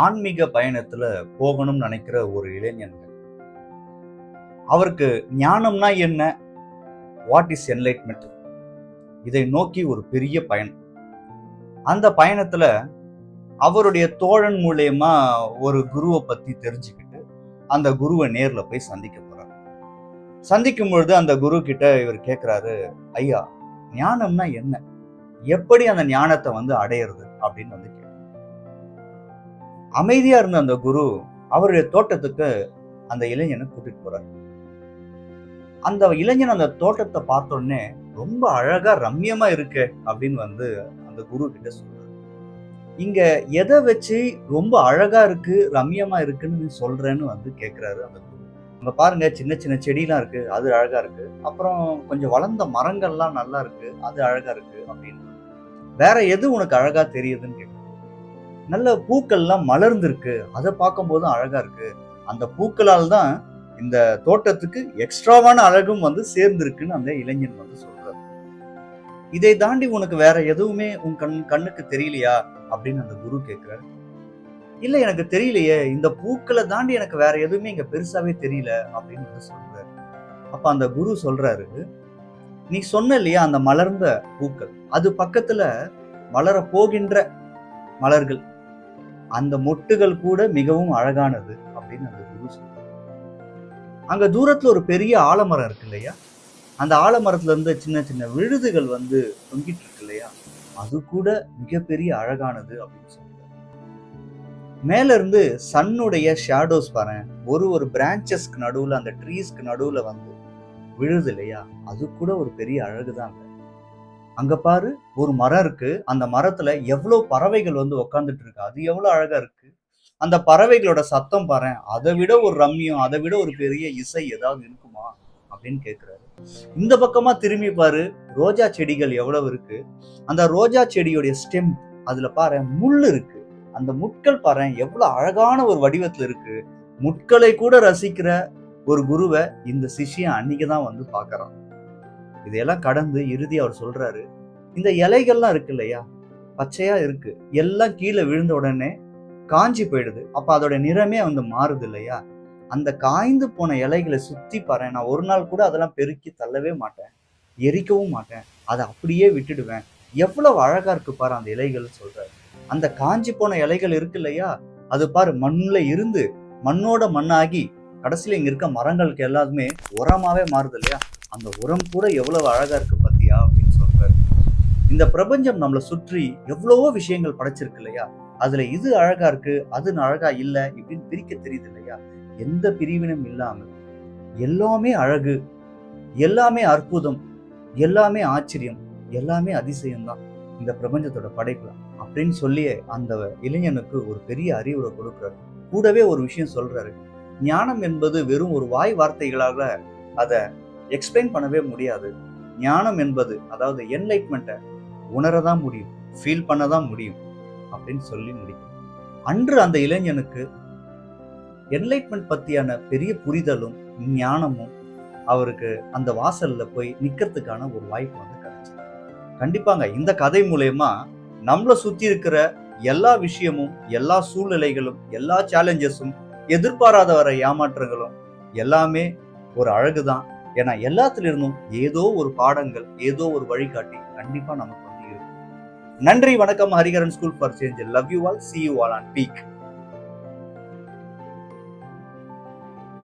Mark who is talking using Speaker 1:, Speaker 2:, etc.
Speaker 1: ஆன்மீக பயணத்துல போகணும்னு நினைக்கிற ஒரு இளைஞன். அவருக்கு ஞானம்னா என்ன, வாட் இஸ் என்லைட்மெண்ட், இதை நோக்கி ஒரு பெரிய பயணம். அந்த பயணத்துல அவருடைய தோழன் மூலியமா ஒரு குருவை பத்தி தெரிஞ்சுக்கிட்டு அந்த குருவை நேர்ல போய் சந்திக்க போறாரு. சந்திக்கும் பொழுது அந்த குரு கிட்ட இவர் கேட்கிறாரு, ஐயா, ஞானம்னா என்ன, எப்படி அந்த ஞானத்தை அடையிறது அப்படின்னு கேட்கிறார். அமைதியா இருந்த அந்த குரு அவருடைய தோட்டத்துக்கு அந்த இளைஞனை கூட்டிட்டு போறாரு. அந்த இளைஞன் அந்த தோட்டத்தை பார்த்த உடனே ரொம்ப அழகா ரம்யமா இருக்கு அப்படின்னு அந்த குரு கிட்ட சொல்றாரு. இங்க எதை வச்சு ரொம்ப அழகா இருக்கு, ரம்யமா இருக்குன்னு நீ சொல்றேன்னு கேக்குறாரு அந்த குரு. அங்க பாருங்க, சின்ன சின்ன செடியெல்லாம் இருக்கு, அது அழகா இருக்கு. அப்புறம் கொஞ்சம் வளர்ந்த மரங்கள்லாம் நல்லா இருக்கு, அது அழகா இருக்கு அப்படின்னு. வேற எது உனக்கு அழகா தெரியுதுன்னு கேட்க. நல்ல பூக்கள்லாம் மலர்ந்திருக்கு, அதை பார்க்கும் போதும் அழகா இருக்கு. அந்த பூக்களால் தான் இந்த தோட்டத்துக்கு எக்ஸ்ட்ராவான அழகும் சேர்ந்திருக்குன்னு அந்த இளைஞன் சொல்றாரு. இதை தாண்டி உனக்கு வேற எதுவுமே உன் கண்ணுக்கு தெரியலையா அப்படின்னு அந்த குரு கேட்கிறாரு. இல்ல, எனக்கு தெரியலையே, இந்த பூக்களை தாண்டி எனக்கு வேற எதுவுமே இங்க பெருசாவே தெரியல அப்படின்னு சொல்றாரு. அப்ப அந்த குரு சொல்றாரு, நீ சொன்ன இல்லையா அந்த மலர்ந்த பூக்கள், அது பக்கத்துல மலர போகின்ற மலர்கள், அந்த மொட்டுகள் கூட மிகவும் அழகானது அப்படின்னு அந்த குரு சொல்றாரு. அங்க தூரத்துல ஒரு பெரிய ஆலமரம் இருக்கு இல்லையா, அந்த ஆலமரத்துல இருந்து சின்ன சின்ன விழுதுகள் தொங்கிட்டு இருக்கு இல்லையா, அது கூட மிகப்பெரிய அழகானது அப்படின்னு சொல்றாரு. மேல இருந்து சன்னுடைய ஷேடோஸ் பாரு, ஒரு பிரான்ச்சஸ்க்கு நடுவுல, அந்த ட்ரீஸ்க்கு நடுவுல விழுது இல்லையா, அது கூட ஒரு பெரிய அழகுதான். அங்க பாரு, ஒரு மரம் இருக்கு, அந்த மரத்துல எவ்வளவு பறவைகள் உட்கார்ந்துட்டு இருக்கு, அது எவ்வளவு அழகா இருக்கு. அந்த பறவைகளோட சத்தம் பாரு, அதை விட ஒரு ரம்யம், அதை விட ஒரு பெரிய இசை ஏதாவது இருக்குமா அப்படின்னு கேட்கிறாரு. இந்த பக்கமா திரும்பி பாரு, ரோஜா செடிகள் எவ்வளவு இருக்கு, அந்த ரோஜா செடியோடைய ஸ்டெம், அதுல பாரு முள் இருக்கு, அந்த முட்கள் பாரு எவ்வளவு அழகான ஒரு வடிவத்துல இருக்கு. முட்களை கூட ரசிக்கிற ஒரு குருவை இந்த சிஷ்யன் அன்னைக்குதான் பாக்குறான். இதையெல்லாம் கடந்து இறுதி அவர் சொல்றாரு, இந்த இலைகள்லாம் இருக்கு இல்லையா, பச்சையா இருக்கு, எல்லாம் கீழே விழுந்த உடனே காஞ்சி போயிடுது. அப்ப அதோட நிறமே மாறுது இல்லையா, அந்த காய்ந்து போன இலைகளை சுத்தி பாரு, நான் ஒரு நாள் கூட அதெல்லாம் பெருக்கி தள்ளவே மாட்டேன், எரிக்கவும் மாட்டேன், அதை அப்படியே விட்டுடுவேன். எவ்வளவு அழகா இருக்கு பாரு அந்த இலைகள் சொல்றாரு. அந்த காஞ்சி போன இலைகள் இருக்கு இல்லையா, அது பாரு மண்ணுல இருந்து மண்ணோட மண்ணாகி கடைசியில இங்க இருக்க மரங்களுக்கு எல்லாருமே உரமாவே மாறுது இல்லையா, அந்த உரம் கூட எவ்வளவு அழகா இருக்கு பாத்தியா அப்படின்னு சொல்றாரு. இந்த பிரபஞ்சம் நம்மளை சுற்றி எவ்வளவோ விஷயங்கள் படைச்சிருக்கு இல்லையா, அதுல இது அழகா இருக்கு, அது அழகா இல்ல இப்படின்னு பிரிக்க தெரியுது இல்லையா, எந்த பிரிவினும் இல்லாமல் எல்லாமே அழகு, எல்லாமே அற்புதம், எல்லாமே ஆச்சரியம், எல்லாமே அதிசயம் தான் இந்த பிரபஞ்சத்தோட படைப்பு அப்படின்னு சொல்லி அந்த இளைஞனுக்கு ஒரு பெரிய அறிவுரை கொடுக்கிறாரு. கூடவே ஒரு விஷயம் சொல்றாரு, ஞானம் என்பது வெறும் ஒரு வாய் வார்த்தைகளாக அதை எக்ஸ்பிளைன் பண்ணவே முடியாது. ஞானம் என்பது, அதாவது என்லைட்மெண்ட்டை உணரதான் முடியும், ஃபீல் பண்ணதான் முடியும் அப்படின்னு சொல்லி முடிக்கும். அன்று அந்த இளைஞனுக்கு என்லைட்மெண்ட் பத்தியான பெரிய புரிதலும் ஞானமும் அவருக்கு அந்த வாசல்ல போய் நிக்கிறதுக்கான ஒரு வாய்ப்பு கிடைச்சது. கண்டிப்பாங்க இந்த கதை மூலயமா நம்மளை சுத்தி இருக்கிற எல்லா விஷயமும், எல்லா சூழ்நிலைகளும், எல்லா சேலஞ்சஸும், எதிர்பாராத வர ஏமாற்றங்களும் எல்லாமே ஒரு அழகுதான். ஏன்னா எல்லாத்துல இருந்தும் ஏதோ ஒரு பாடங்கள், ஏதோ ஒரு வழிகாட்டி கண்டிப்பா நமக்கு இருக்கும். நன்றி, வணக்கம். Hariharan school for change. Love you all. See you all on peak.